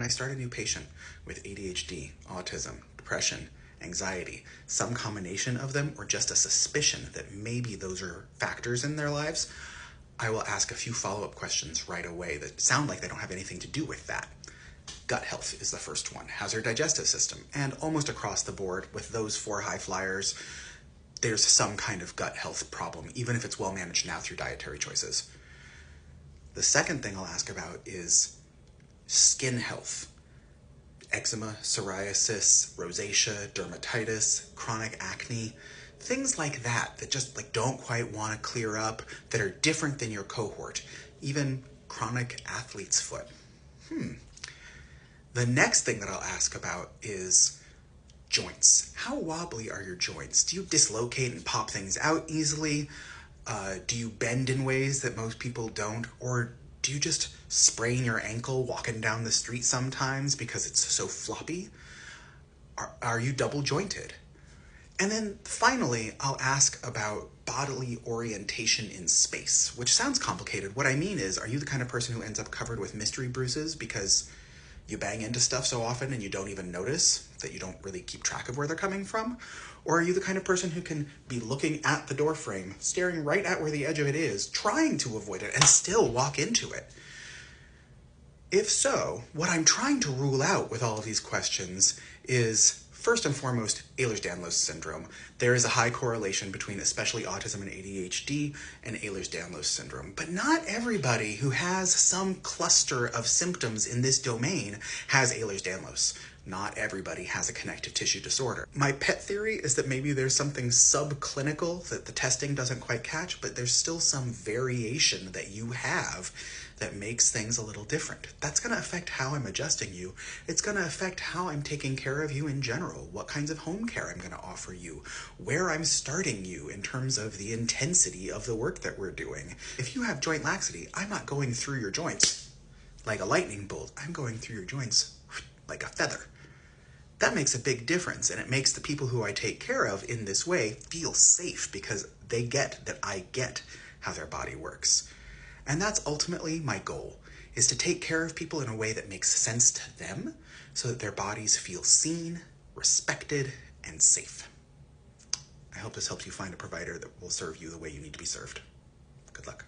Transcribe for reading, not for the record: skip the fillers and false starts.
When I start a new patient with ADHD, autism, depression, anxiety, some combination of them, or just a suspicion that maybe those are factors in their lives, I will ask a few follow-up questions right away that sound like they don't have anything to do with that. Gut health is the first one. How's their digestive system? And almost across the board with those 4 high flyers, there's some kind of gut health problem, even if it's well managed now through dietary choices. The second thing I'll ask about is skin health. Eczema, psoriasis, rosacea, dermatitis, chronic acne, things like that just don't quite want to clear up, that are different than your cohort, even chronic athlete's foot. The next thing that I'll ask about is joints. How wobbly are your joints? Do you dislocate and pop things out easily? Do you bend in ways that most people don't? Or do you just sprain your ankle walking down the street sometimes because it's so floppy? Are you double jointed? And then finally, I'll ask about bodily orientation in space, which sounds complicated. What I mean is, are you the kind of person who ends up covered with mystery bruises because you bang into stuff so often and you don't even notice, that you don't really keep track of where they're coming from? Or are you the kind of person who can be looking at the door frame, staring right at where the edge of it is, trying to avoid it, and still walk into it? If so, what I'm trying to rule out with all of these questions is, first and foremost, Ehlers-Danlos syndrome. There is a high correlation between especially autism and ADHD and Ehlers-Danlos syndrome. But not everybody who has some cluster of symptoms in this domain has Ehlers-Danlos. Not everybody has a connective tissue disorder. My pet theory is that maybe there's something subclinical that the testing doesn't quite catch, but there's still some variation that you have that makes things a little different. That's going to affect how I'm adjusting you. It's going to affect how I'm taking care of you in general, what kinds of home care I'm going to offer you, where I'm starting you in terms of the intensity of the work that we're doing. If you have joint laxity, I'm not going through your joints like a lightning bolt. I'm going through your joints like a feather. That makes a big difference, and it makes the people who I take care of in this way feel safe because they get that I get how their body works. And that's ultimately my goal, is to take care of people in a way that makes sense to them so that their bodies feel seen, respected, and safe. I hope this helps you find a provider that will serve you the way you need to be served. Good luck.